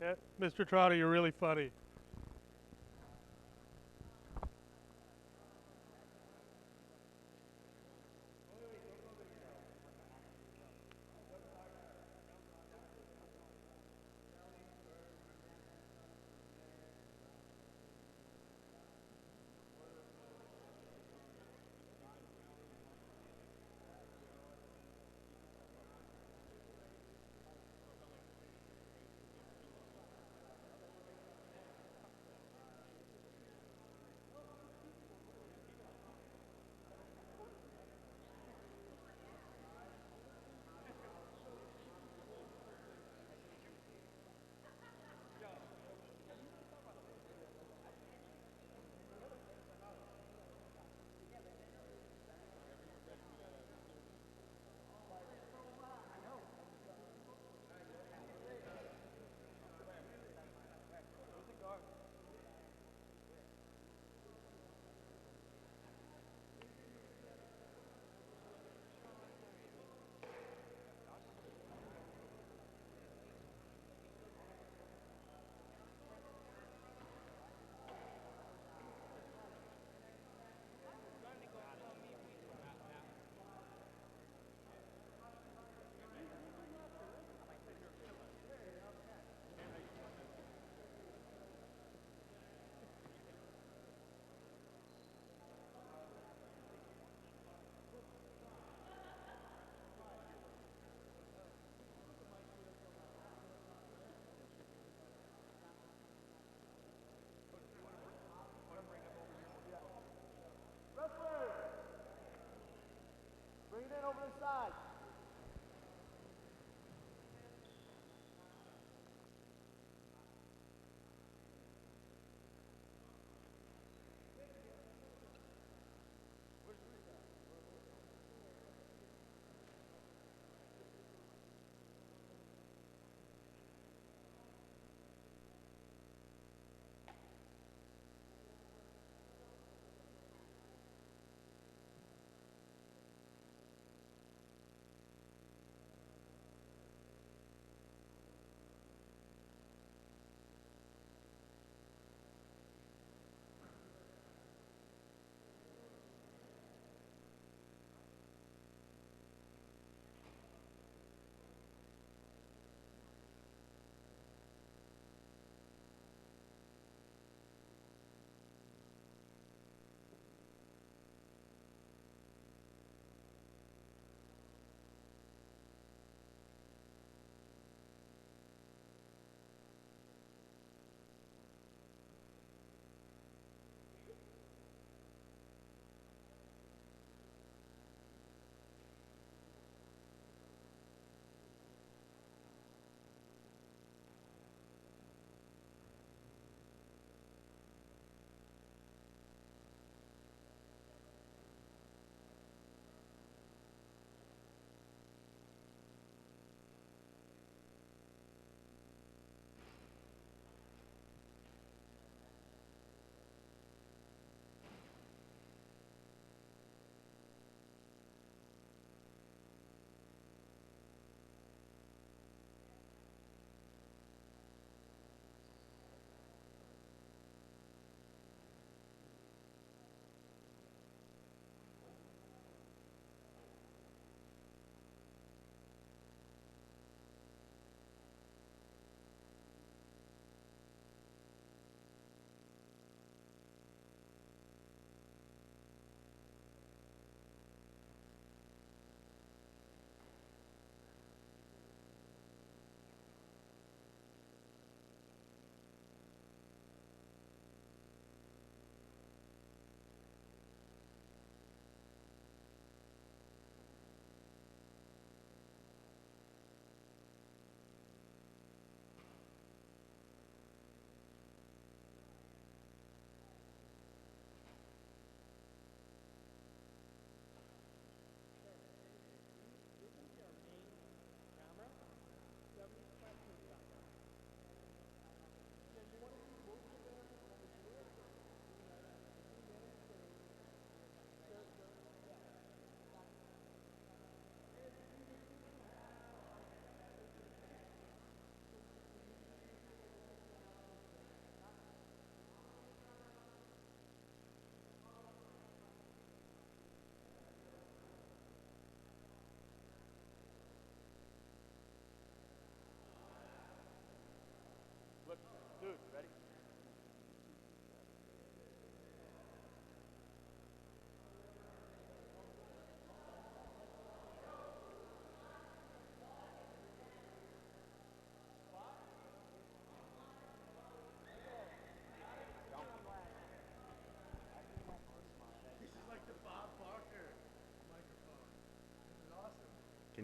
Yeah, Mr. Trotter, you're really funny.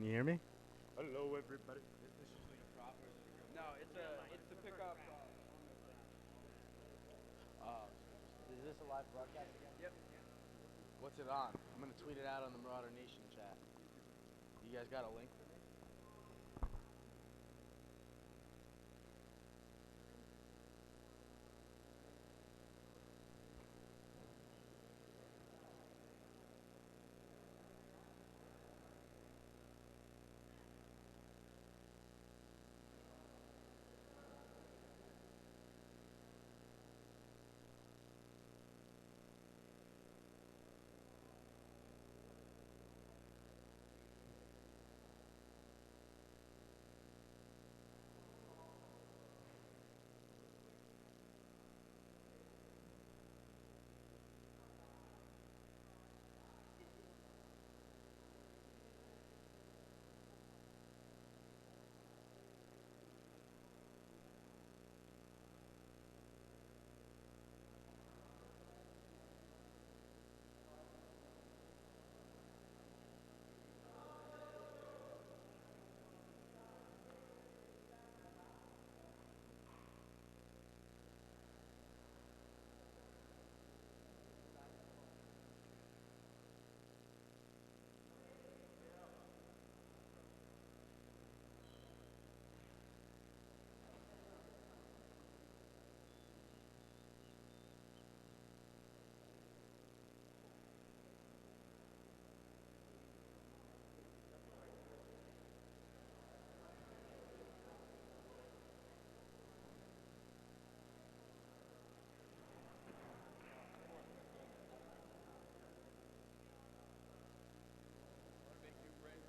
Can you hear me? Hello, everybody. No, it's to pick up. Is this a live broadcast again? Yep. What's it on? I'm going to tweet it out on the Marauder Nation chat. You guys got a link for me?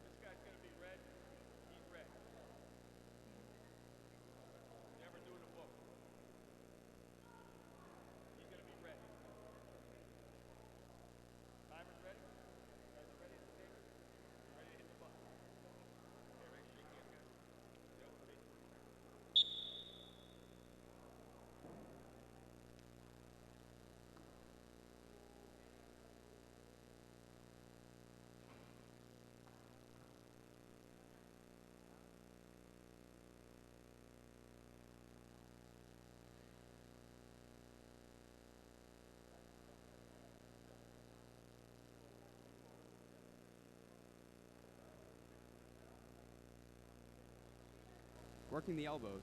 This guy's going to be red. He's red. Never doing a book. He's going to be red. Timer's ready? Guys are ready to take it? Ready to hit the button. Okay, ready? Shake hands, guys. Yep, ready? Working the elbows.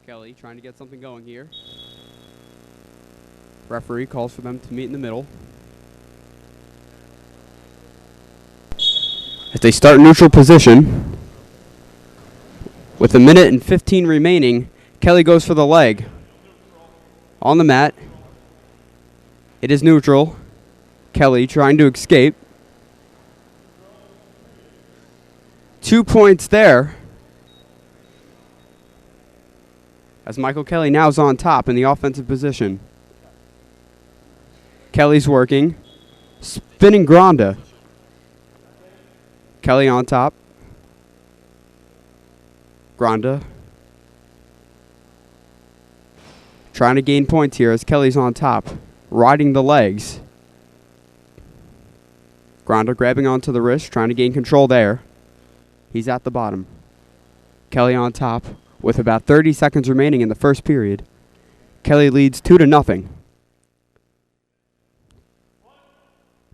Kelly trying to get something going here. Referee calls for them to meet in the middle. As they start neutral position, with a minute and 15 remaining, Kelly goes for the leg. On the mat. It is neutral. Kelly trying to escape. 2 points there. As Michael Kelly now is on top in the offensive position. Kelly's working. Spinning Granda. Kelly on top. Granda. Trying to gain points here as Kelly's on top. Riding the legs. Granda grabbing onto the wrist, trying to gain control there. He's at the bottom. Kelly on top with about 30 seconds remaining in the first period. Kelly leads 2-0.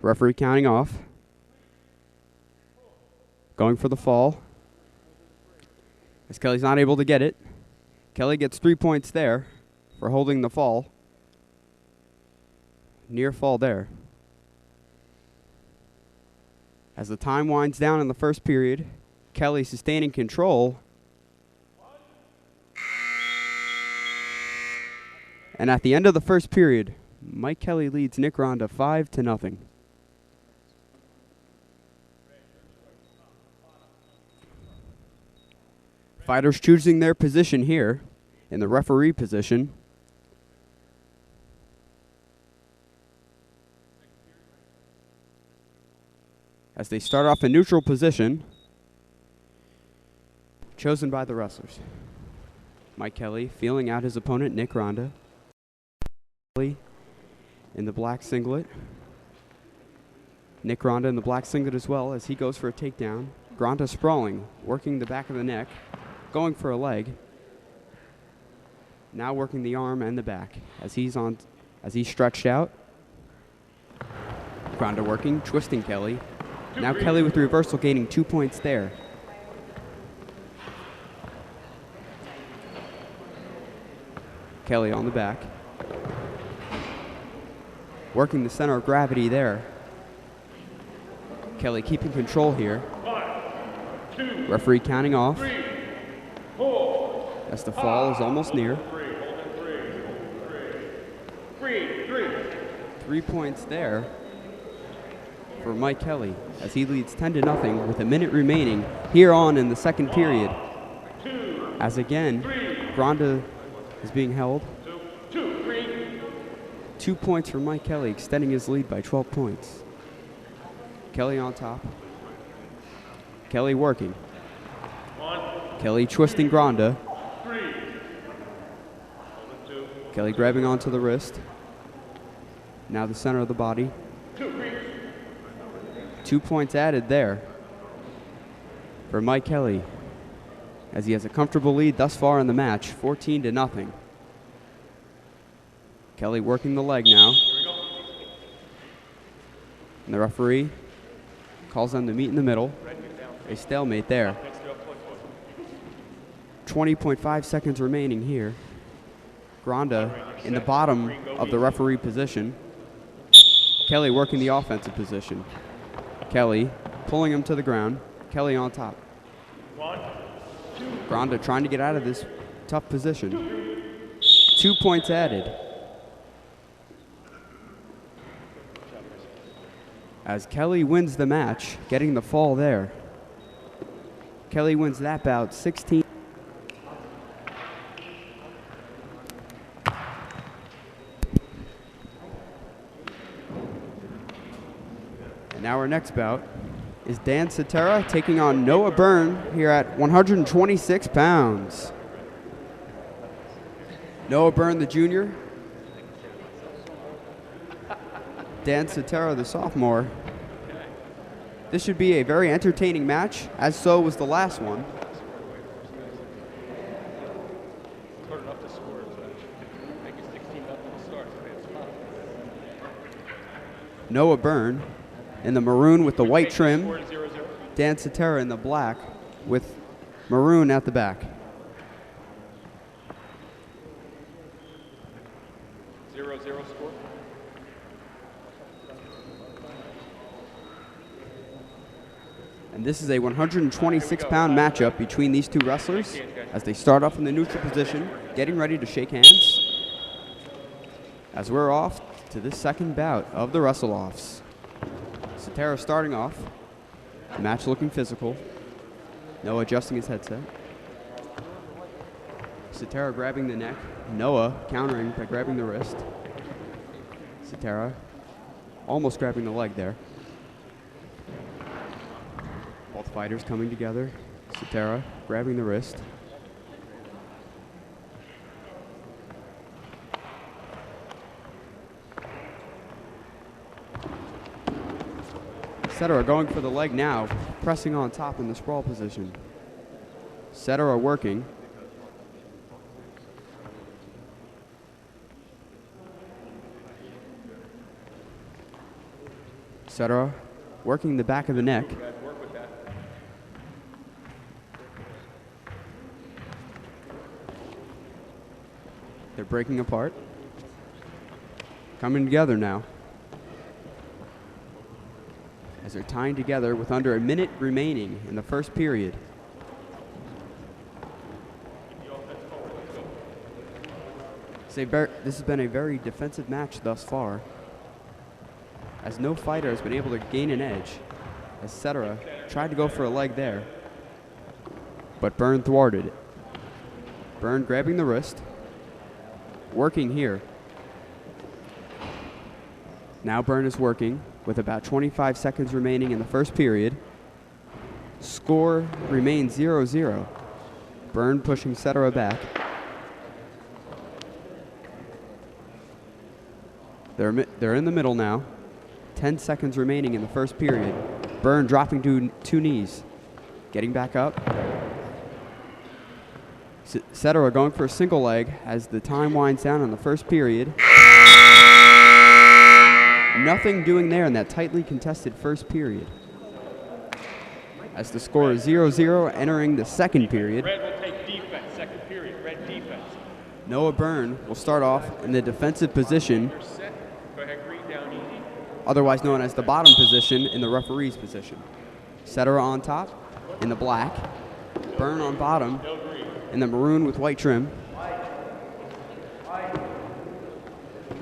Referee counting off. Going for the fall. As Kelly's not able to get it. Kelly gets 3 points there for holding the fall. Near fall there. As the time winds down in the first period, Kelly sustaining control. And at the end of the first period, Mike Kelly leads Nick Ronda 5-0. Fighters choosing their position here in the referee position. As they start off in neutral position, chosen by the wrestlers. Mike Kelly feeling out his opponent, Nick Ronda. Kelly in the black singlet. Nick Gronda in the black singlet as well as he goes for a takedown. Gronda sprawling, working the back of the neck, going for a leg. Now working the arm and the back as he's stretched out. Gronda working, twisting Kelly. Now Kelly with the reversal, gaining 2 points there. Kelly on the back. Working the center of gravity there. Kelly keeping control here. Referee counting off. As the fall is almost near. 3 points there for Mike Kelly as he leads 10-0 with a minute remaining here on in the second period. As again, Gronda is being held. 2 points for Mike Kelly, extending his lead by 12 points. Kelly on top. Kelly working. Kelly twisting Gronda. Kelly grabbing onto the wrist. Now the center of the body. 2 points added there for Mike Kelly as he has a comfortable lead thus far in the match, 14-0. Kelly working the leg now. And the referee calls them to meet in the middle. A stalemate there. 20.5 seconds remaining here. Gronda in the bottom of the referee position. Kelly working the offensive position. Kelly pulling him to the ground. Kelly on top. Gronda trying to get out of this tough position. 2 points added. As Kelly wins the match, getting the fall there. Kelly wins that bout 16. And now our next bout is Dan Cetera taking on Noah Byrne here at 126 pounds. Noah Byrne, the junior. Dan Cetera, the sophomore. This should be a very entertaining match, as so was the last one. Noah Byrne in the maroon with the white trim. Dan Cetera in the black with maroon at the back. 0-0 score. And this is a 126-pound matchup between these two wrestlers as they start off in the neutral position, getting ready to shake hands. As we're off to this second bout of the Wrestle-offs. Cetera starting off. The match looking physical. Noah adjusting his headset. Cetera grabbing the neck. Noah countering by grabbing the wrist. Cetera almost grabbing the leg there. Both fighters coming together. Cetera grabbing the wrist. Cetera going for the leg now, pressing on top in the sprawl position. Cetera working. Cetera working the back of the neck. They're breaking apart. Coming together now. As they're tying together with under a minute remaining in the first period. This has been a very defensive match thus far, as no fighter has been able to gain an edge, as Cetera tried to go for a leg there, but Byrne thwarted it. Byrne grabbing the wrist, working here. Now Byrne is working with about 25 seconds remaining in the first period. Score remains 0-0. Byrne pushing Cetera back. They're in the middle now. 10 seconds remaining in the first period. Byrne dropping to 2 knees. Getting back up. Cetera going for a single leg as the time winds down in the first period. Nothing doing there in that tightly contested first period. As the score is 0-0 entering the second period. Red will take defense, second period, red defense. Noah Byrne will start off in the defensive position, You're set. Go ahead, green down easy. otherwise known as the bottom position in the referee's position. Cetera on top in the black. Byrne on bottom No green. in the maroon with white trim.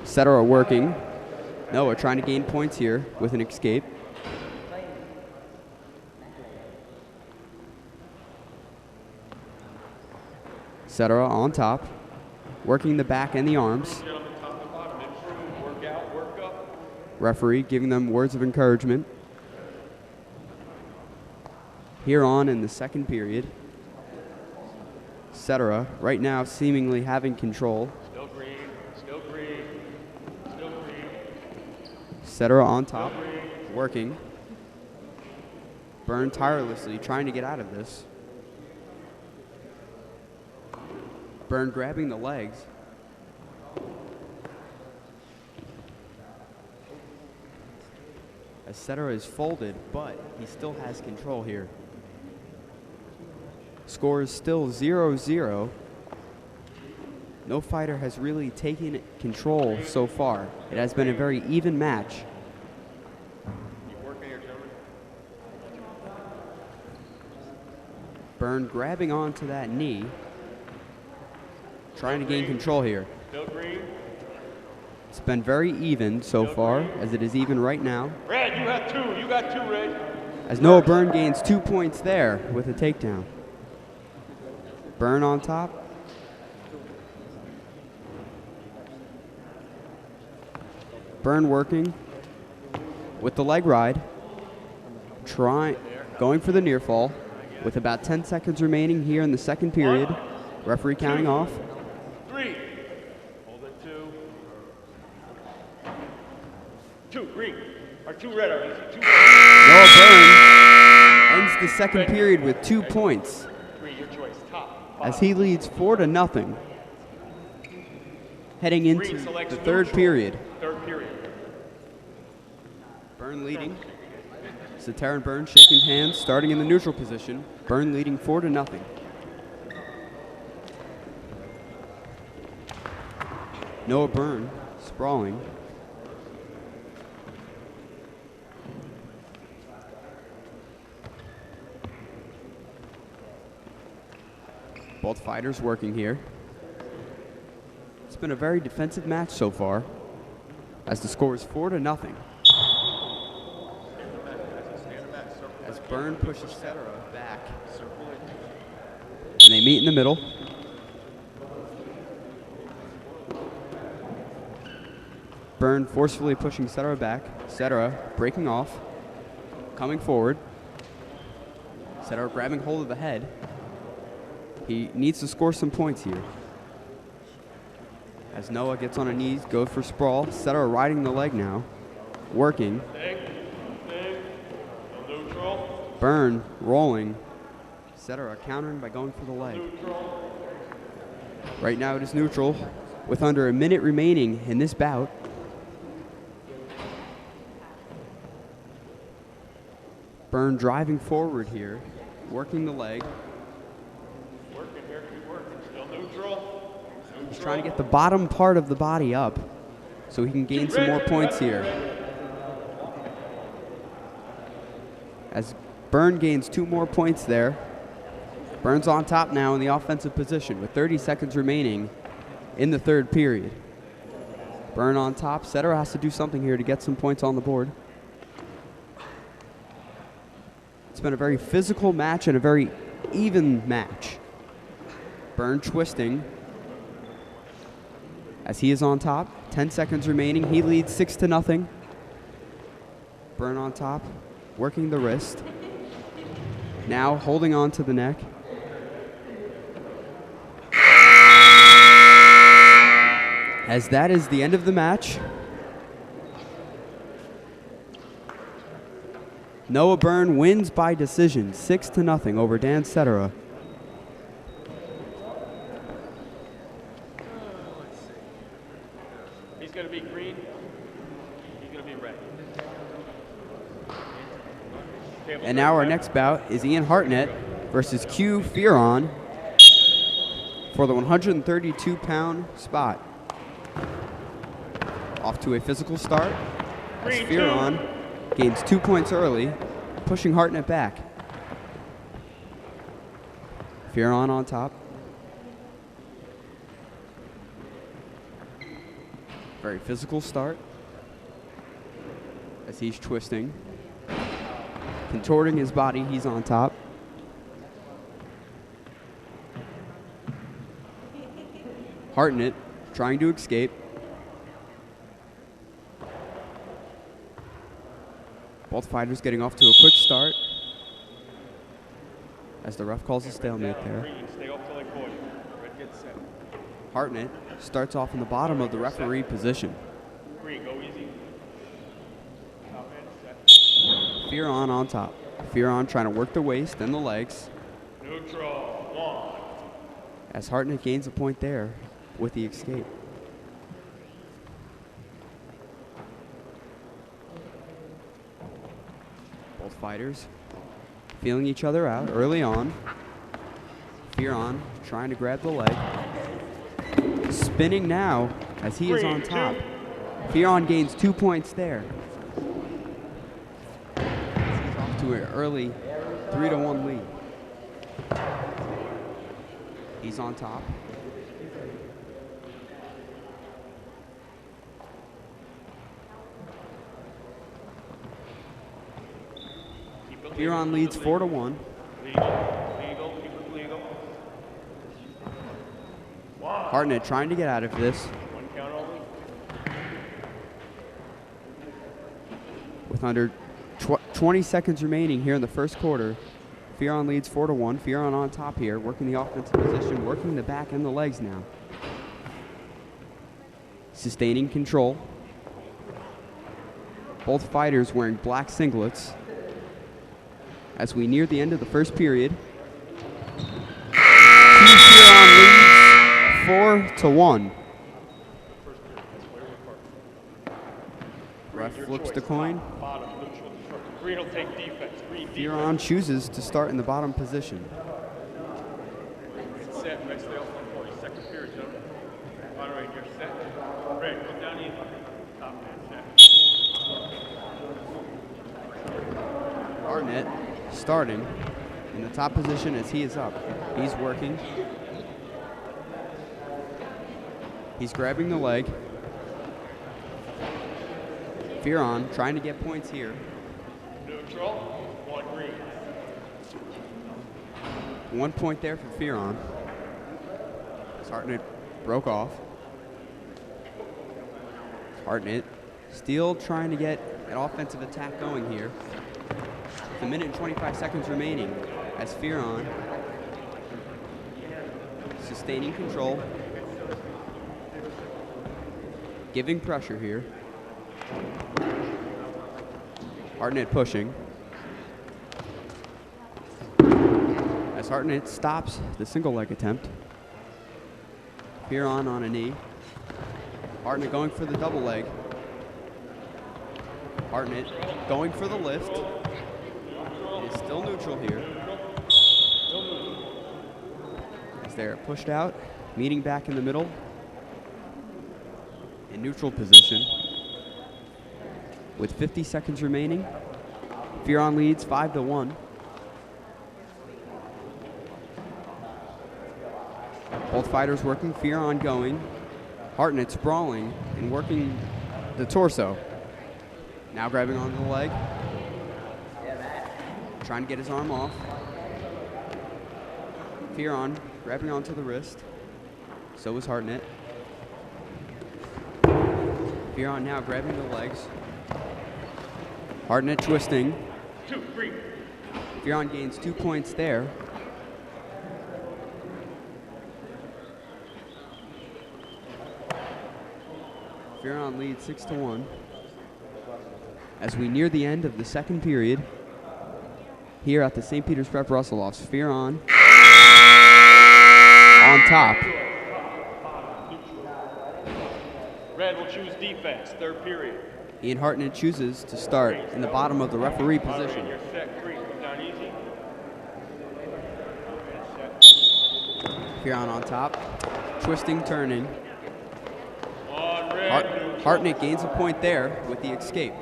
Cetera working. Noah trying to gain points here with an escape. Cetera on top, working the back and the arms. Get on the top and bottom. Improve, work out, work up. Referee giving them words of encouragement. Here on in the second period. Cetera right now seemingly having control. Still green, still green, still green. Cetera on top, working. Byrne tirelessly trying to get out of this. Byrne grabbing the legs. As Cetera is folded, but he still has control here. Score is still 0-0. No fighter has really taken control so far. It has been a very even match. Keep working here, gentlemen. Byrne grabbing onto that knee, trying to gain control here. Still green. It's been very even so far, as it is even right now. Red, you have 2. You got 2, Red. As Noah Byrne gains 2 points there with a takedown. Byrne on top. Byrne working with the leg ride. Going for the near fall with about 10 seconds remaining here in the second period. Referee counting off. 3. Hold it 2. 2 green. Or 2 red, are easy. 2 red. Noah Byrne ends the second period with 2 points Green, your choice. Top. as he leads 4-0 heading into Green selects the third neutral. period. Third period. Byrne leading. Cetera and Byrne shaking hands, starting in the neutral position. Byrne leading 4-0. Noah Byrne sprawling. Both fighters working here. It's been a very defensive match so far, as the score is 4-0. As Byrne pushes Cetera back, and they meet in the middle. Byrne forcefully pushing Cetera back. Cetera breaking off, coming forward. Cetera grabbing hold of the head. He needs to score some points here. As Noah gets on her knees, goes for sprawl. Cetera riding the leg now, working. Neutral. Byrne rolling. Cetera countering by going for the leg. Right now it is neutral with under a minute remaining in this bout. Byrne driving forward here, working the leg. Working here, keep working. Still neutral. He's trying to get the bottom part of the body up so he can gain some more points here. As Byrne gains 2 more points there. Byrne's on top now in the offensive position with 30 seconds remaining in the third period. Byrne on top. Cetera has to do something here to get some points on the board. It's been a very physical match and a very even match. Byrne twisting as he is on top. 10 seconds remaining. He leads 6-0. Byrne on top, working the wrist. Now holding on to the neck. As that is the end of the match. Noah Byrne wins by decision, 6-0 over Dan Cetera. Let's see. He's going to be green. He's going to be red. And now our next bout is Ian Harnett versus Q Fearon for the 132-pound spot. Off to a physical start as Fearon gains 2 points early, pushing Harnett back. Fearon on top. Very physical start as he's twisting. Contorting his body, he's on top. Harnett trying to escape. Both fighters getting off to a quick start as the ref calls a stalemate there. Stay off till I call you. Red gets set. Harnett starts off in the bottom of the referee position. Green, go easy. Top end, set. Fearon on top. Fearon trying to work the waist and the legs Neutral, 1. as Harnett gains a point there with the escape. Both fighters feeling each other out early on. Fearon trying to grab the leg. Spinning now as he is on top. Fearon gains 2 points there. He's off to an early 3-1 lead. He's on top. Fearon leads 4-1. Legal, keep it legal. Harnett trying to get out of this. 1 count only. With under 20 seconds remaining here in the first quarter, Fearon leads 4-1. Fearon on top here, working the offensive position, working the back and the legs now. Sustaining control. Both fighters wearing black singlets. As we near the end of the first period, Fearon leads 4-1. Ref flips the coin. Bottom, neutral. Green will take defense. Green Fearon chooses to start in the bottom position. defense. Set. Red stay off on 40. Second period, gentlemen. On right here. Set. Red, come down easy. Top man, set. Harnett starting in the top position as he is up. He's working. He's grabbing the leg. Fearon trying to get points here. Neutral. 1 green. 1 point there for Fearon. As Harnett broke off. Harnett still trying to get an offensive attack going here. With 1 minute and 25 seconds remaining as Fearon sustaining control. Giving pressure here. Harnett pushing. As Harnett stops the single leg attempt. Fearon on a knee. Harnett going for the double leg. Harnett going for the lift. It is still neutral here. As they're pushed out, meeting back in the middle. In neutral position. With 50 seconds remaining, Fearon leads 5-1. Both fighters working, Fearon going. Harnett sprawling and working the torso. Now grabbing onto the leg. Trying to get his arm off. Fearon grabbing onto the wrist. So is Harnett. Fearon now grabbing the legs. Harnett twisting. 2 green. Fearon gains 2 points there. Fearon leads 6-1. As we near the end of the second period, here at the St. Peter's Prep Wrestle-offs. Fearon on top. Red will choose defense, third period. Ian Harnett chooses to start in the bottom of the referee position. You're set, Cruz, come down easy. Fearon on top, twisting, turning. On red. Harnett gains a point there with the escape.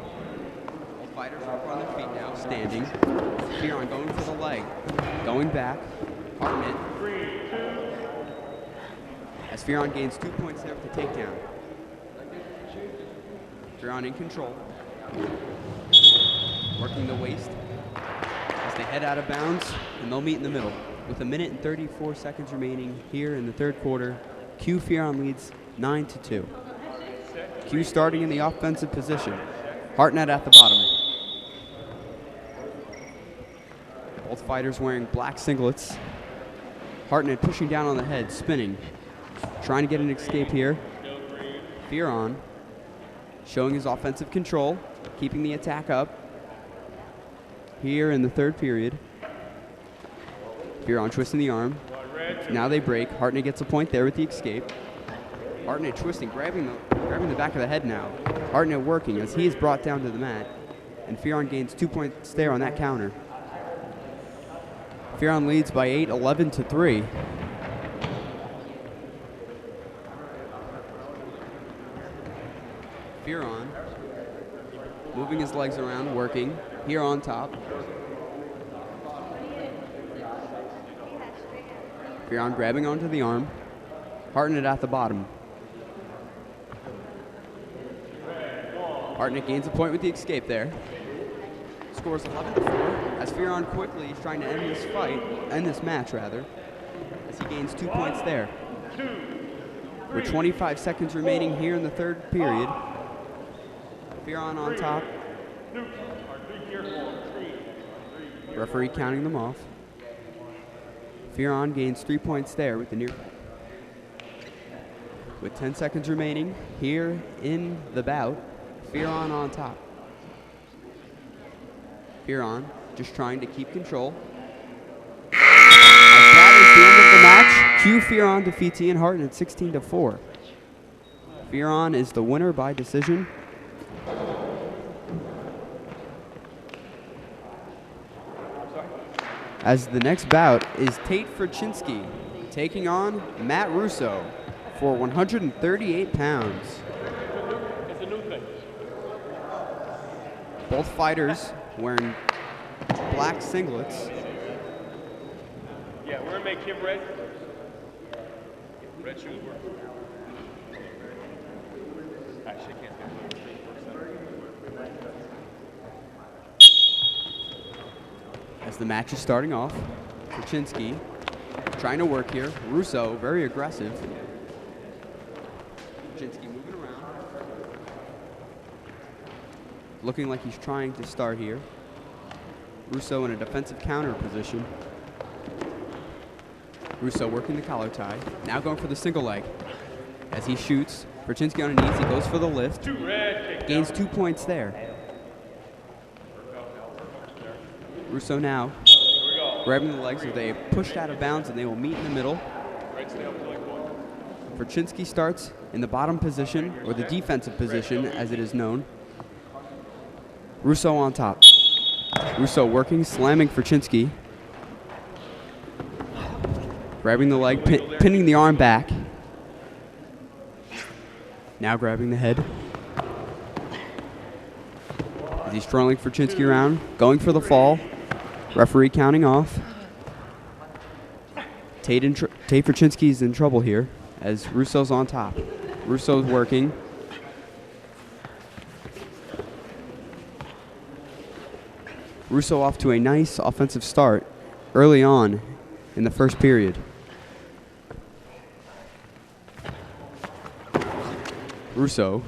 Both fighters are up on their feet now, standing. Fearon going for the leg, going back. Harnett. As Fearon gains 2 points there with the takedown. Fearon in control. Working the waist as they head out of bounds, and they'll meet in the middle. With 1 minute and 34 seconds remaining here in the third quarter, Q Fearon leads 9-2. Q starting in the offensive position. Harnett at the bottom. Both fighters wearing black singlets. Harnett pushing down on the head, spinning. Trying to get an escape here. Fearon showing his offensive control, keeping the attack up here in the third period. Fearon twisting the arm. Now they break. Harnett gets a point there with the escape. Harnett twisting, grabbing the back of the head now. Harnett working as he is brought down to the mat. And Fearon gains 2 points there on that counter. Fearon leads by 8, 11-3. Fearon moving his legs around, working here on top. Fearon grabbing onto the arm. Harnett at the bottom. Harnett gains a point with the escape there. Scores 11-4 as Fearon quickly is trying to end this match, as he gains 2 points there. With 25 seconds remaining here in the third period. Fearon on top. Referee counting them off. Fearon gains 3 points there with the near. With 10 seconds remaining here in the bout, Fearon on top. Fearon just trying to keep control. As that is the end of the match. Q Fearon defeats Ian Harnett 16-4. Fearon is the winner by decision. As the next bout is Tate Ferchinsky taking on Matt Russo for 138 pounds. It's a new thing. Both fighters wearing black singlets. Yeah, we're gonna make him red. Red shoes work. Actually, I can't do it. As the match is starting off, Ferchinsky trying to work here. Russo very aggressive. Ferchinsky moving around. Looking like he's trying to start here. Russo in a defensive counter position. Russo working the collar tie. Now going for the single leg. As he shoots, Ferchinsky on a knees, he goes for the lift. Gains 2 points there. Russo now grabbing the legs as they pushed out of bounds and they will meet in the middle. Ferchinsky starts in the bottom position, or the defensive position as it is known. Russo on top. Russo working, slamming Ferchinsky. Grabbing the leg, pinning the arm back. Now grabbing the head. As he's trolling Ferchinsky around, going for the fall. Referee counting off. Tate Ferchinsky's in trouble here as Russo's on top. Russo's working. Russo off to a nice offensive start early on in the first period. Russo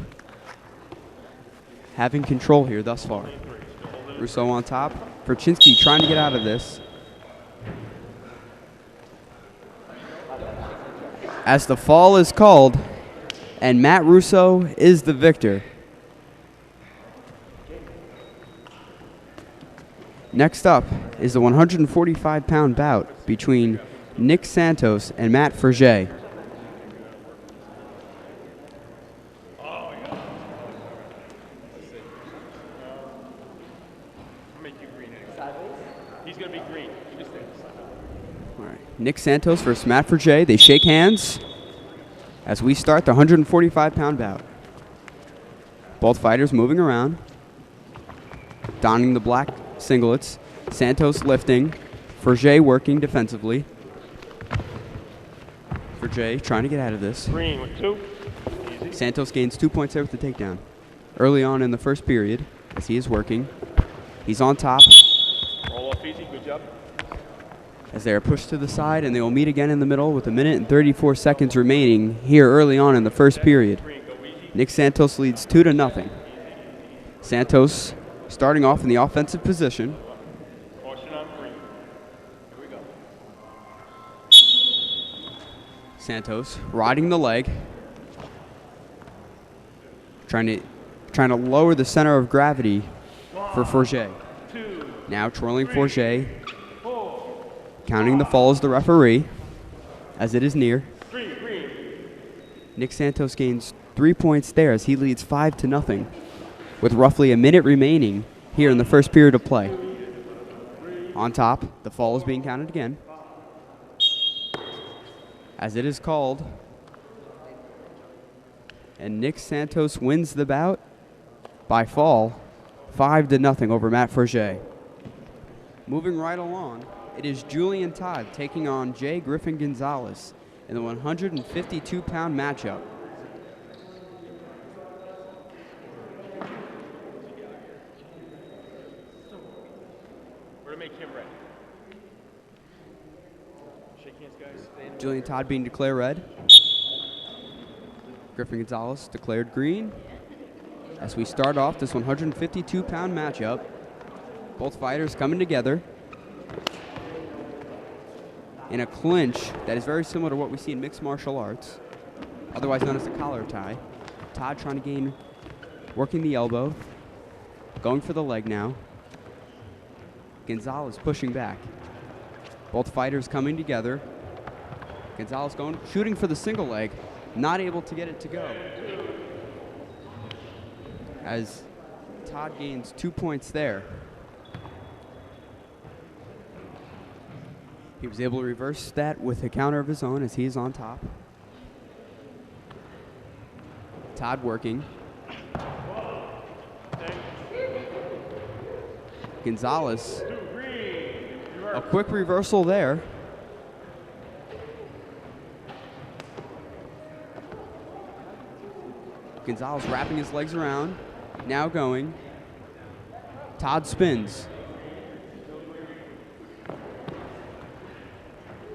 having control here thus far. Russo on top. Ferchinsky trying to get out of this. As the fall is called, and Matt Russo is the victor. Next up is the 145-pound bout between Nick Santos and Matt Forget. Make you green. He's going to be green. You just think. All right. Nick Santos versus Matt Forget. They shake hands as we start the 145-pound bout. Both fighters moving around, donning the black singlets. Santos lifting, Forget working defensively. Forget trying to get out of this. Green with 2. Easy. Santos gains 2 points there with the takedown. Early on in the first period, as he is working, he's on top. Roll off easy. Good job. As they are pushed to the side, and they will meet again in the middle with 1 minute and 34 seconds remaining here early on in the first period. Nick Santos leads 2-0. Santos starting off in the offensive position. Caution on green. Here we go. Santos riding the leg, trying to lower the center of gravity for Forget. 2, Now twirling Forget, counting the fall as the referee, as it is near. green. Nick Santos gains 3 points there as he leads 5-0, with roughly 1 minute remaining here in the first period of play. On top, the fall is being counted again, as it is called, and Nick Santos wins the bout by fall, 5-0 over Matt Forget. Moving right along, it is Julian Todd taking on Jay Griffin Gonzalez in the 152-pound matchup. We're going to make him ready. Shake hands, guys. Stand. Julian Todd being declared red. Griffin Gonzalez declared green. As we start off this 152-pound matchup, both fighters coming together in a clinch that is very similar to what we see in mixed martial arts, otherwise known as the collar tie. Todd trying to gain, working the elbow, going for the leg now. Gonzalez pushing back. Both fighters coming together. Gonzalez going, shooting for the single leg, not able to get it to go. As Todd gains 2 points there. He was able to reverse that with a counter of his own as he is on top. Todd working. Gonzalez, a quick reversal there. Gonzalez wrapping his legs around, now going. Todd spins.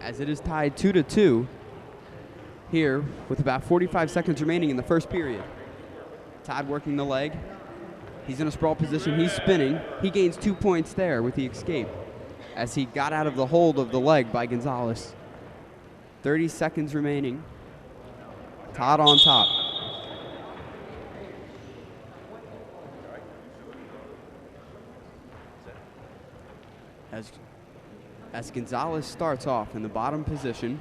As it is tied 2-2 here with about 45 seconds remaining in the first period. Todd working the leg. He's in a sprawl position. He's spinning. He gains 2 points there with the escape as he got out of the hold of the leg by Gonzalez. 30 seconds remaining. Todd on top. As Gonzalez starts off in the bottom position,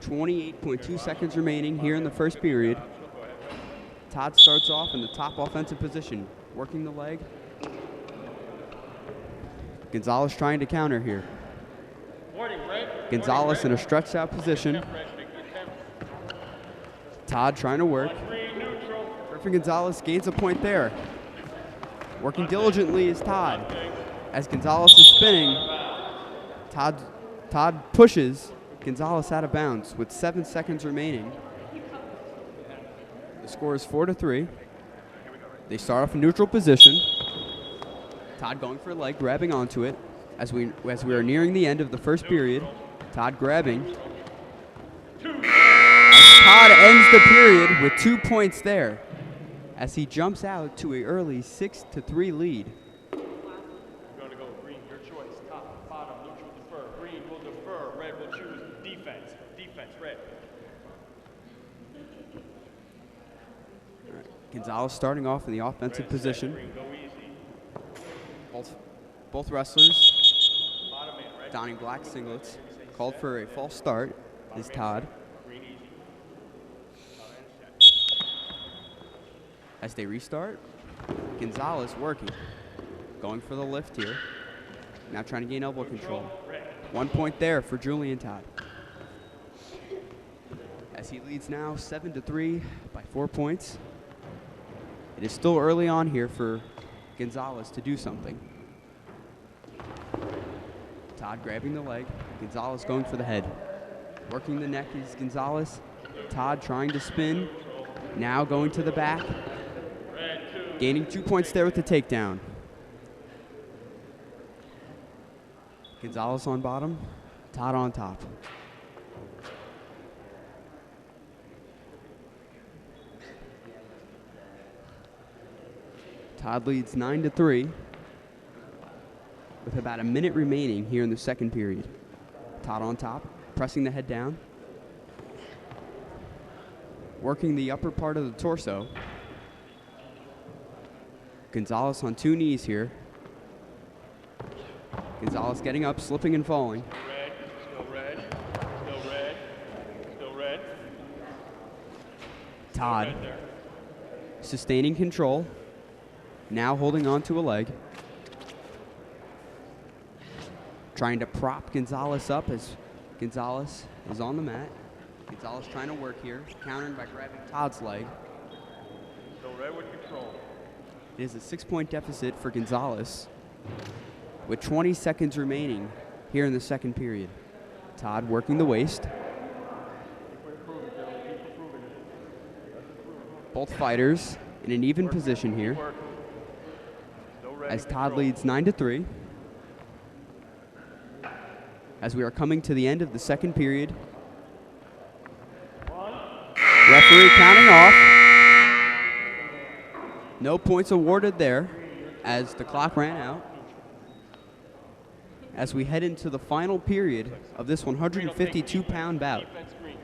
28.2 seconds remaining here in the first period. Todd starts off in the top offensive position, working the leg. Gonzalez trying to counter here. Gonzalez in a stretched out position. Todd trying to work. Griffin Gonzalez gains a point there. Working diligently is Todd. As Gonzalez is spinning, Todd pushes Gonzalez out of bounds with 7 seconds remaining. The score is 4-3. They start off in neutral position. Todd going for a leg, grabbing onto it. As we are nearing the end of the first period, Todd grabbing. As Todd ends the period with 2 points there, as he jumps out to an early 6-3 lead. Gonzalez starting off in the offensive position. Both wrestlers donning black singlets. Called for a false start is Todd. As they restart, Gonzalez working. Going for the lift here. Now trying to gain elbow control. 1 point there for Julian Todd. As he leads now 7-3 by 4 points. It is still early on here for Gonzalez to do something. Todd grabbing the leg. Gonzalez going for the head. Working the neck is Gonzalez. Todd trying to spin. Now going to the back. Gaining 2 points there with the takedown. Gonzalez on bottom. Todd on top. Todd leads 9-3 with about a minute remaining here in the second period. Todd on top, pressing the head down. Working the upper part of the torso. Gonzalez on 2 knees here. Gonzalez getting up, slipping and falling. Red, still red, still red, still red. Todd Red there. sustaining control. Now holding on to a leg. Trying to prop Gonzalez up as Gonzalez is on the mat. Gonzalez trying to work here, countering by grabbing Todd's leg. Still red with control. It is a 6-point deficit for Gonzalez with 20 seconds remaining here in the second period. Todd working the waist. Both fighters in an even position here Still red as with Todd control. leads 9-3. As we are coming to the end of the second period. Referee counting off. No points awarded there as the clock ran out. As we head into the final period of this 152-pound bout. Defense green.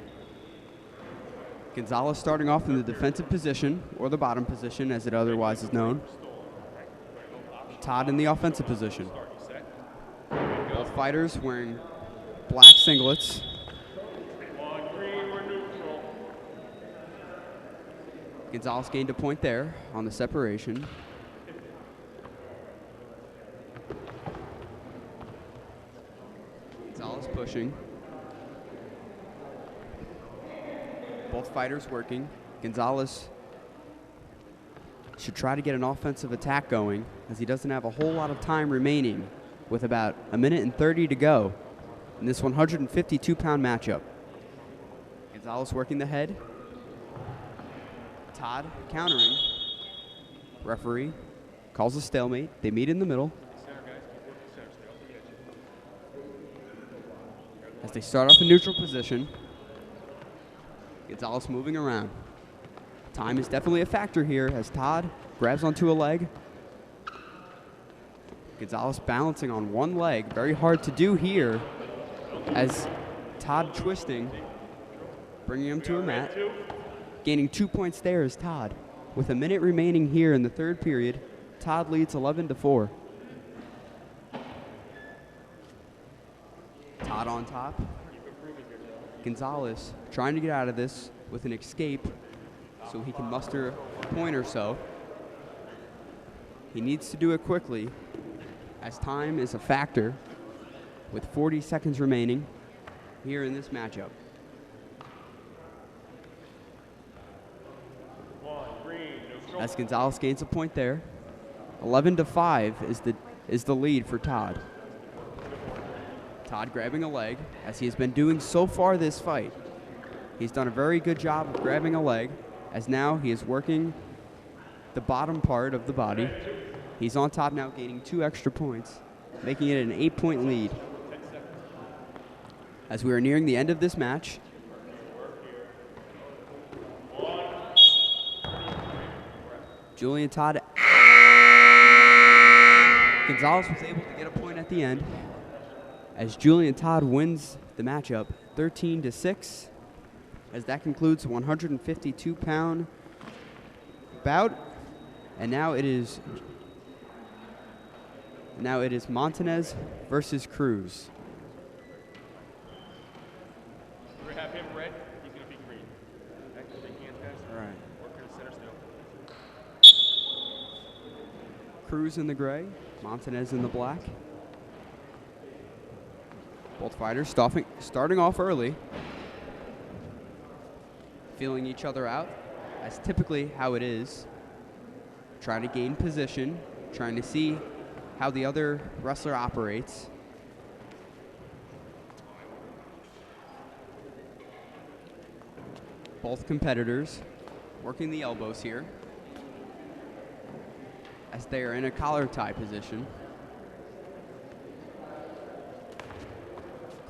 Gonzalez starting off in the defensive position, or the bottom position as it otherwise is known. Todd in the offensive position. Both fighters wearing black singlets. On green, we're neutral. Gonzalez gained a point there on the separation. Gonzalez pushing. Both fighters working. Gonzalez should try to get an offensive attack going as he doesn't have a whole lot of time remaining with about a minute and 30 to go in this 152-pound matchup. Gonzalez working the head. Todd countering. Referee calls a stalemate. They meet in the middle Center, guys. Keep working center. Stay off the edge. as they start off in neutral position. Gonzalez moving around. Time is definitely a factor here as Todd grabs onto a leg. Gonzalez balancing on one leg. Very hard to do here as Todd twisting, bringing him to a mat. Gaining 2 points there is Todd. With a minute remaining here in the third period, Todd leads 11-4. Todd on top. Gonzalez trying to get out of this with an escape so he can muster a point or so. He needs to do it quickly as time is a factor with 40 seconds remaining here in this matchup. As Gonzalez gains a point there. 11-5 is the lead for Todd. Todd grabbing a leg, as he has been doing so far this fight. He's done a very good job of grabbing a leg, as now he is working the bottom part of the body. He's on top now, gaining 2 extra points, making it an 8-point lead. As we are nearing the end of this match, Julian Todd. Gonzalez was able to get a point at the end as Julian Todd wins the matchup 13-6. As that concludes the 152-pound bout. And now it is Now it is Montanez versus Cruz. We're gonna have him red. He's gonna be green. Next, shake hands, guys. All right. Work in the center still. Cruz in the gray, Montanez in the black. Both fighters starting off early, feeling each other out, as typically how it is. Trying to gain position, trying to see how the other wrestler operates. Both competitors working the elbows here as they are in a collar tie position.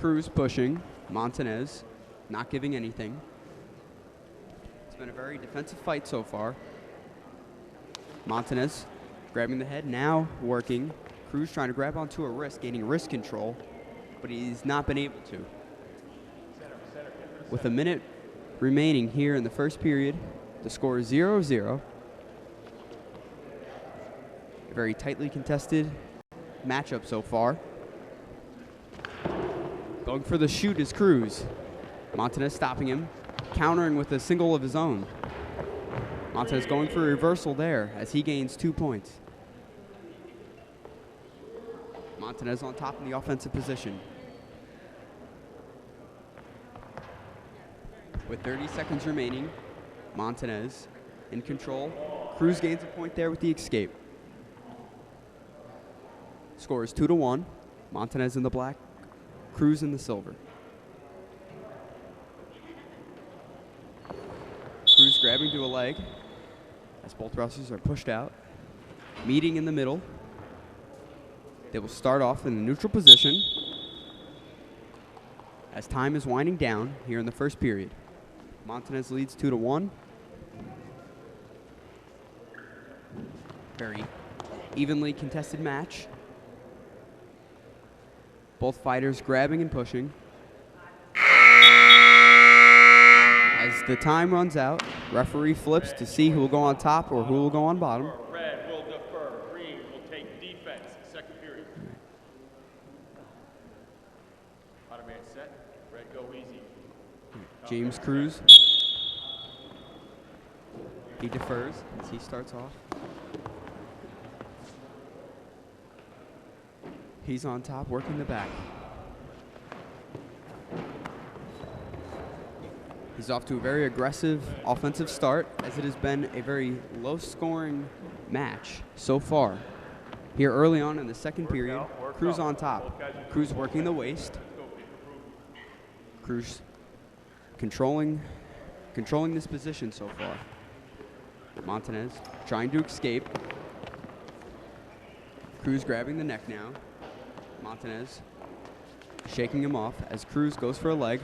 Cruz pushing, Montanez not giving anything. It's been a very defensive fight so far. Montanez grabbing the head, now working. Cruz trying to grab onto a wrist, gaining wrist control, but he's not been able to. With a minute remaining here in the first period, the score is 0-0. A very tightly contested matchup so far. Going for the shoot is Cruz. Montanez stopping him, countering with a single of his own. Montanez going for a reversal there as he gains 2 points. Montanez on top in the offensive position. With 30 seconds remaining, Montanez in control. Cruz gains a point there with the escape. Score is 2-1. Montanez in the black, Cruz in the silver. Cruz grabbing to a leg as both wrestlers are pushed out. Meeting in the middle. They will start off in the neutral position as time is winding down here in the first period. Montanez leads 2-1. Very evenly contested match. Both fighters grabbing and pushing. As the time runs out, referee flips to see who will go on top or who will go on bottom. Red will defer. Green will take defense. Second period. Automatic set. Red go easy. James Cruz. He defers as he starts off. He's on top, working the back. He's off to a very aggressive offensive start, as it has been a very low-scoring match so far. Here early on in the second period, Cruz on top. Cruz working the waist. Cruz controlling this position so far. Montanez trying to escape. Cruz grabbing the neck now. Montanez shaking him off as Cruz goes for a leg,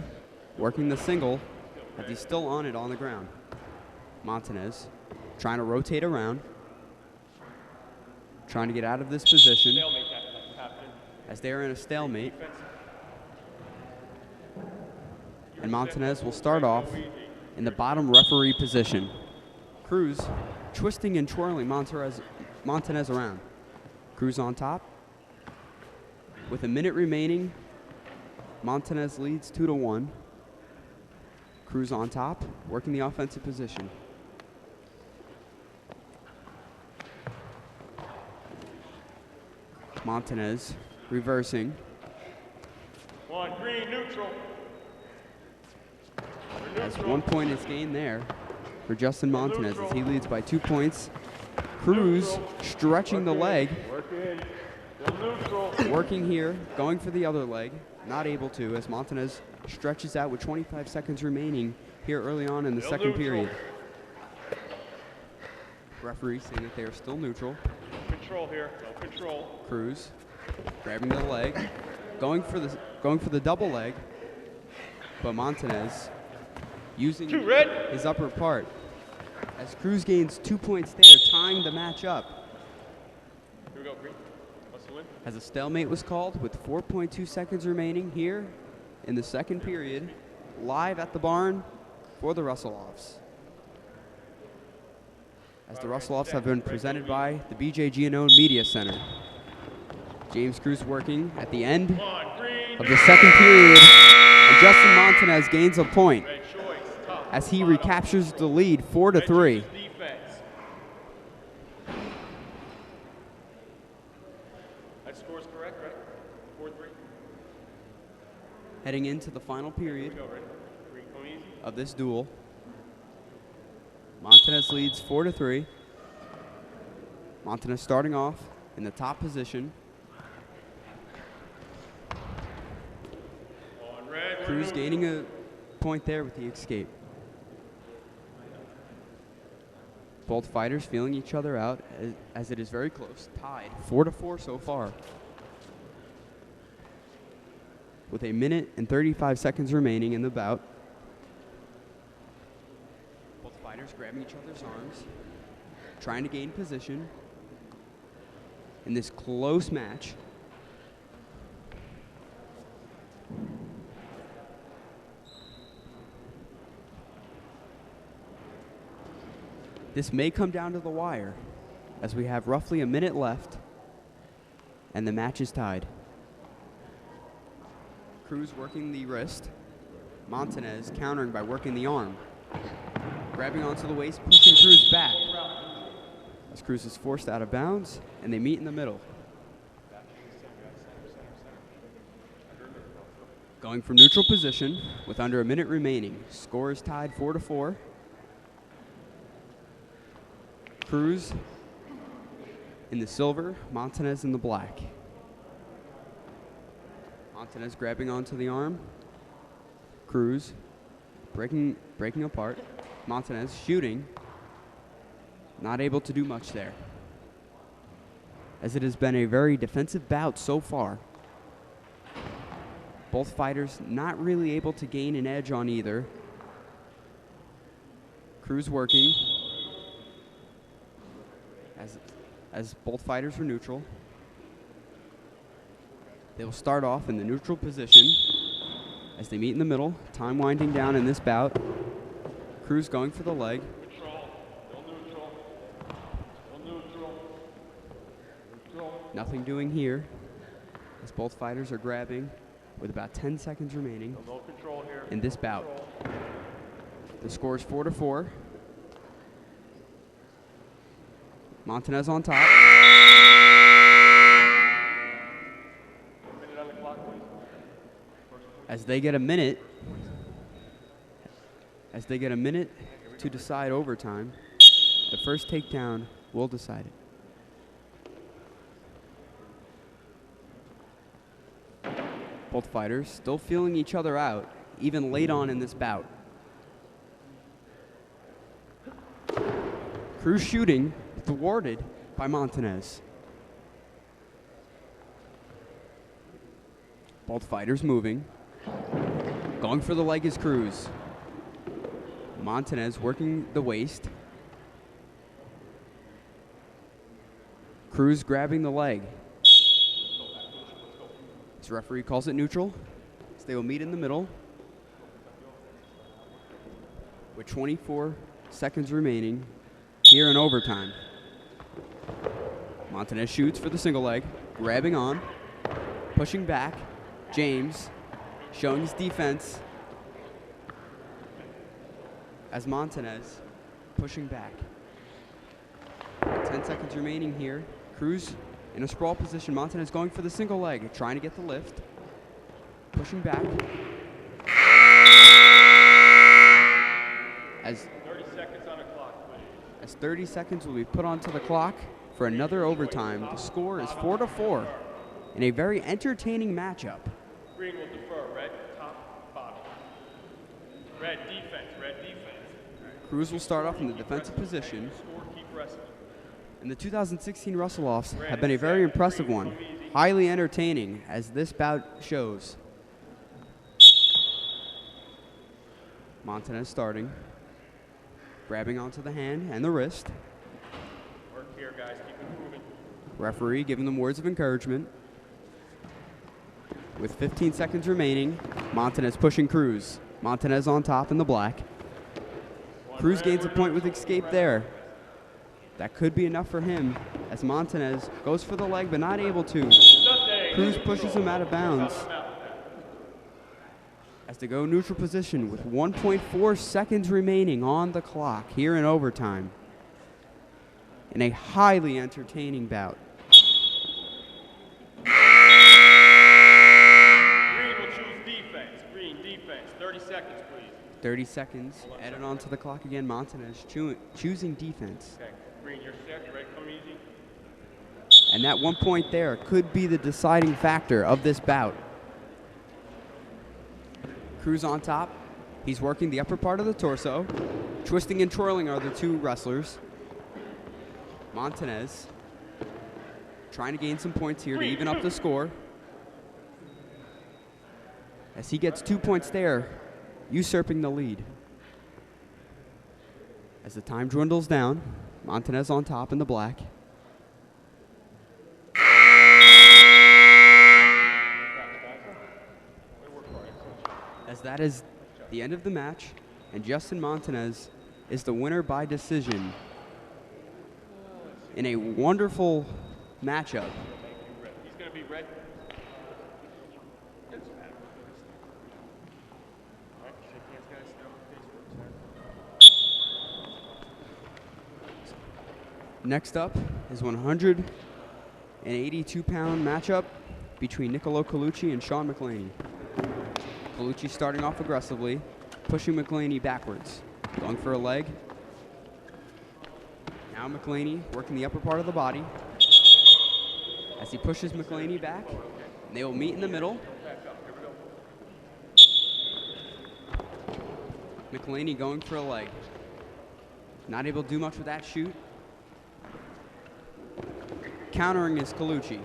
working the single as he's still on it on the ground. Montanez trying to rotate around, trying to get out of this position as they are in a stalemate. And Montanez will start off in the bottom referee position. Cruz twisting and twirling Montanez around. Cruz on top. With a minute remaining, Montanez leads 2-1. Cruz on top, working the offensive position. Montanez reversing. One, green, neutral. As 1 point is gained there for Justin Montanez as he leads by 2 points. Cruz stretching the leg. Working here, going for the other leg, not able to as Montanez stretches out with 25 seconds remaining here early on in the second period. Referee saying that they are still neutral. Control here, no control. Cruz grabbing the leg, going for the double leg, but Montanez using his upper part as Cruz gains 2 points there, tying the match up. Here we go, green. Muscle in. As a stalemate was called with 4.2 seconds remaining here in the second period, live at the barn for the Wrestle-offs. As the Wrestle-offs have been presented by the BJ Giannone Media Center. James Cruz working at the end of the second period. And Justin Montanez gains a point as he recaptures the lead 4-3. That score's correct, right? 4-3. Heading into the final period of this duel. Montanez leads 4-3. Montanez starting off in the top position. Cruz gaining a point there with the escape. Both fighters feeling each other out as it is very close, tied 4-4 so far. With a minute and 35 seconds remaining in the bout. Both fighters grabbing each other's arms, trying to gain position in this close match. This may come down to the wire as we have roughly a minute left and the match is tied. Cruz working the wrist. Montanez countering by working the arm. Grabbing onto the waist, pushing Cruz back. As Cruz is forced out of bounds and they meet in the middle. Going from neutral position with under a minute remaining. Score is tied 4-4. Cruz in the silver, Montanez in the black. Montanez grabbing onto the arm. Cruz breaking apart. Montanez shooting. Not able to do much there, as it has been a very defensive bout so far. Both fighters not really able to gain an edge on either. Cruz working. As both fighters were neutral. They will start off in the neutral position as they meet in the middle. Time winding down in this bout. Cruz going for the leg. Nothing doing here as both fighters are grabbing with about 10 seconds remaining in this bout. The score is 4-4. Montanez on top. As they get a minute to decide overtime, the first takedown will decide it. Both fighters still feeling each other out, even late on in this bout. Cruz shooting, thwarted by Montanez. Both fighters moving. Going for the leg is Cruz. Montanez working the waist. Cruz grabbing the leg. This referee calls it neutral, so they will meet in the middle with 24 seconds remaining here in overtime. Montanez shoots for the single leg, grabbing on, pushing back. James showing his defense as Montanez pushing back. 10 seconds remaining here. Cruz in a sprawl position. Montanez going for the single leg, trying to get the lift. Pushing back. As 30 seconds on the clock, please. As 30 seconds will be put onto the clock for another overtime. The score is 4-4 in a very entertaining matchup. Green will defer. Red, top, bottom. Red, defense. Red, defense. Cruz will start off in the defensive position. Score, keep wrestling. And the 2016 Wrestle-offs have been a very impressive one. Highly entertaining, as this bout shows. Montanez starting. Grabbing onto the hand and the wrist. Work here, guys. Keep it moving. Referee giving them words of encouragement. With 15 seconds remaining, Montanez pushing Cruz. Montanez on top in the black. Cruz gains a point with escape there. That could be enough for him as Montanez goes for the leg but not able to. Cruz pushes him out of bounds as they go neutral position with 1.4 seconds remaining on the clock here in overtime in a highly entertaining bout. Green will choose defense. Green, defense. 30 seconds, please. 30 seconds added onto the clock again. Montanez choosing defense. Okay. Green, you're set. You ready? Come easy. And that 1 point there could be the deciding factor of this bout. Cruz on top. He's working the upper part of the torso. Twisting and twirling are the two wrestlers. Montanez trying to gain some points here to even up the score. As he gets 2 points there, usurping the lead. As the time dwindles down, Montanez on top in the black. As that is the end of the match, and Justin Montanez is the winner by decision in a wonderful matchup. He's going to be red. Next up is 182-pound matchup between Niccolo Colucci and Sean McClaney. Colucci starting off aggressively, pushing McClaney backwards, going for a leg. Now McClaney working the upper part of the body as he pushes McClaney back, and they will meet in the middle. McClaney going for a leg. Not able to do much with that shoot. Countering is Colucci.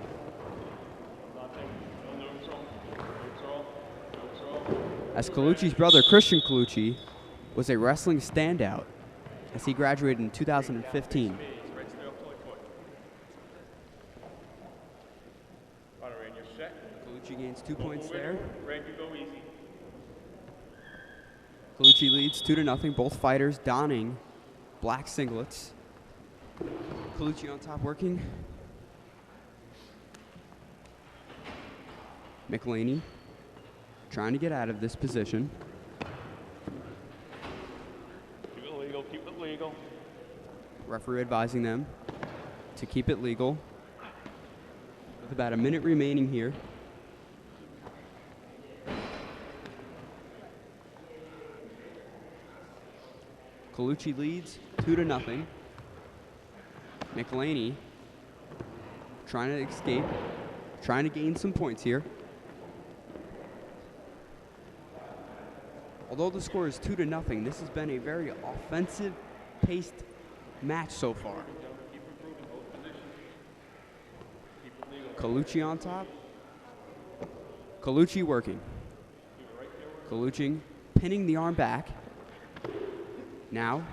As Colucci's brother, Christian Colucci, was a wrestling standout as he graduated in 2015. Colucci gains 2 points there. Colucci leads 2-0, both fighters donning black singlets. Colucci on top working. McClaney trying to get out of this position. Keep it legal, keep it legal. Referee advising them to keep it legal. With about a minute remaining here. Colucci leads 2-0. McClaney trying to escape, trying to gain some points here. Although the score is 2-0, this has been a very offensive-paced match so far. Colucci on top. Colucci working. Colucci pinning the arm back. Now,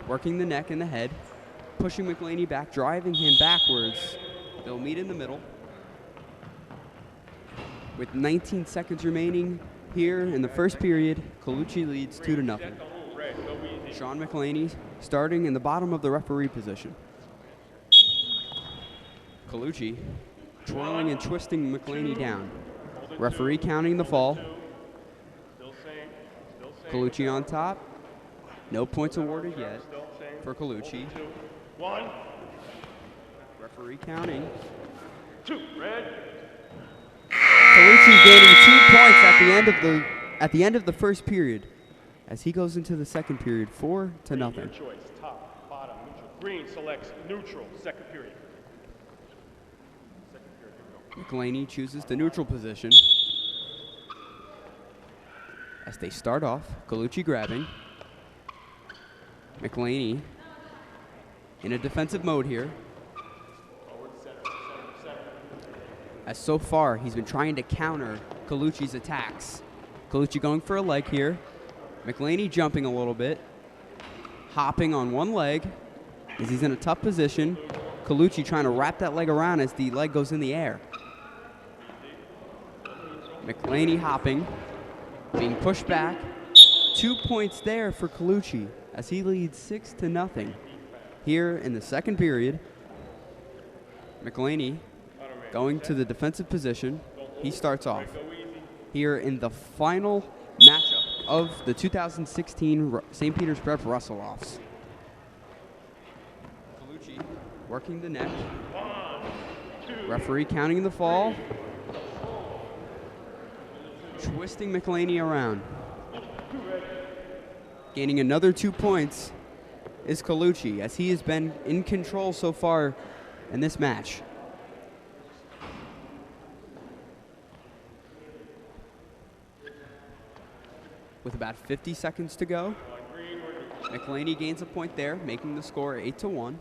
working the neck and the head. Pushing McClaney back, driving him backwards. They'll meet in the middle. With 19 seconds remaining here in the first period, Colucci leads 2-0. Sean McClaney starting in the bottom of the referee position. Colucci twirling and twisting McClaney down. Referee counting the fall. Colucci on top. No points awarded yet for Colucci. Referee counting. Colucci gaining 2 points at the end of the first period as he goes into the second period, 4-0. Your choice, top, bottom, neutral. Green selects neutral, second period. McClaney chooses the neutral position as they start off. Colucci grabbing. McClaney in a defensive mode here. As so far, he's been trying to counter Colucci's attacks. Colucci going for a leg here. McClaney jumping a little bit. Hopping on one leg as he's in a tough position. Colucci trying to wrap that leg around as the leg goes in the air. McClaney hopping, being pushed back. 2 points there for Colucci as he leads 6-0 here in the second period. McElhaney going to the defensive position. He starts off here in the final matchup of the 2016 St. Peter's Prep Wrestle-offs. Colucci working the neck. Referee counting the fall. Twisting McElhaney around. Gaining another 2 points is Colucci, as he has been in control so far in this match. With about 50 seconds to go, McElhaney gains a point there, making the score 8-1.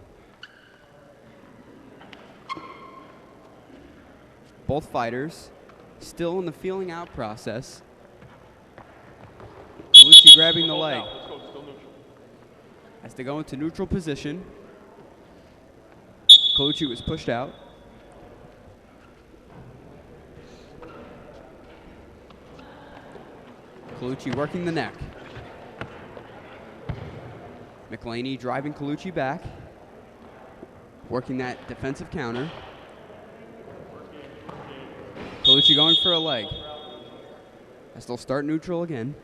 Both fighters still in the feeling out process. Colucci grabbing the leg. As they go into neutral position, Colucci was pushed out. Colucci working the neck. McElhaney driving Colucci back, working that defensive counter. Colucci going for a leg. As they'll start neutral again.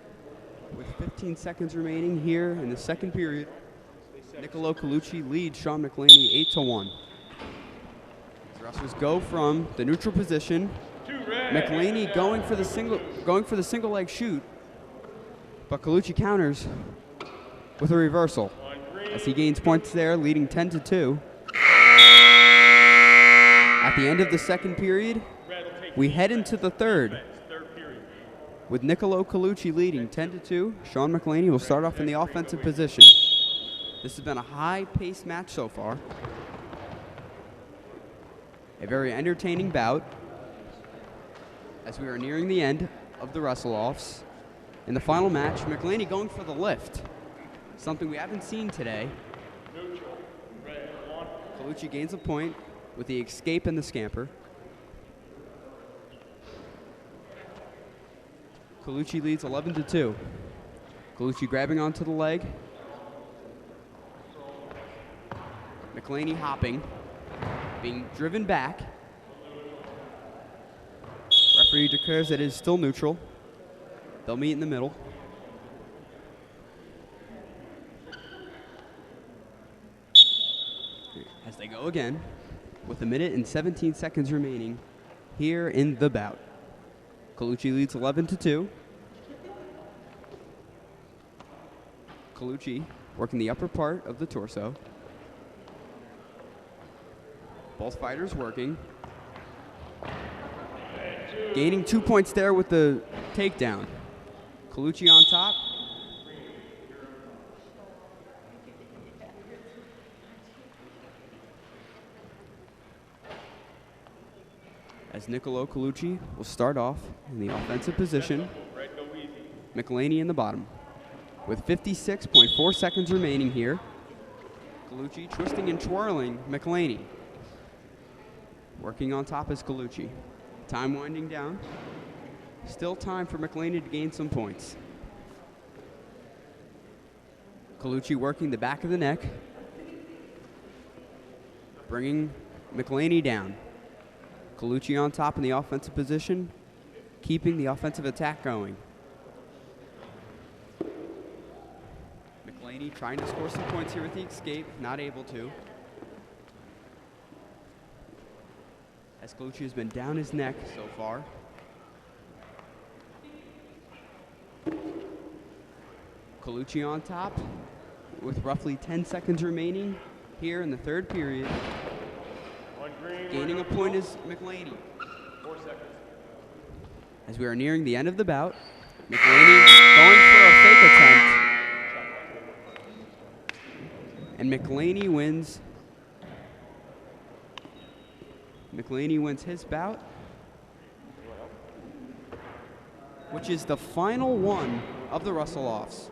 With 15 seconds remaining here in the second period, Niccolo Colucci leads Sean McElhaney 8-1. As wrestlers go from the neutral position, McElhaney going for the single leg shoot, but Colucci counters with a reversal as he gains points there, leading 10-2. At the end of the second period, we head into the third. With Niccolo Colucci leading 10-2, Sean McElhaney will start off in the offensive position. This has been a high-paced match so far. A very entertaining bout as we are nearing the end of the Wrestle-offs. In the final match, McElhaney going for the lift, something we haven't seen today. Colucci gains a point with the escape and the scamper. Colucci leads 11-2. Colucci grabbing onto the leg. McElhaney hopping, being driven back. Referee declares that it is still neutral. They'll meet in the middle. As they go again, with a minute and 17 seconds remaining here in the bout. Colucci leads 11-2. Colucci working the upper part of the torso. Both fighters working. Gaining 2 points there with the takedown. Colucci on top. As Niccolo Colucci will start off in the offensive position. McElhaney in the bottom. With 56.4 seconds remaining here. Colucci twisting and twirling McElhaney. Working on top is Colucci. Time winding down. Still time for McElhaney to gain some points. Colucci working the back of the neck. Bringing McElhaney down. Colucci on top in the offensive position, keeping the offensive attack going. McElhaney trying to score some points here with the escape, not able to. As Colucci has been down his neck so far. Colucci on top with roughly 10 seconds remaining here in the third period. Gaining a point is McElhaney. 4 seconds. As we are nearing the end of the bout, McElhaney going for a fake attempt. And McElhaney wins. McElhaney wins his bout, which is the final one of the Wrestle-offs.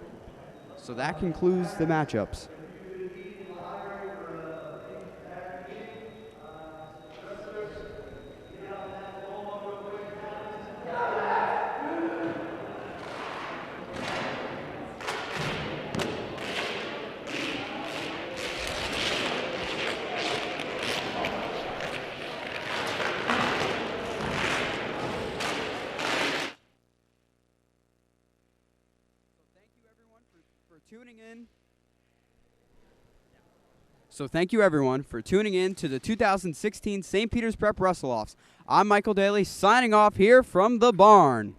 So that concludes the matchups. So thank you everyone for tuning in to the 2016 St. Peter's Prep Wrestle-offs. I'm Michael Daly signing off here from the barn.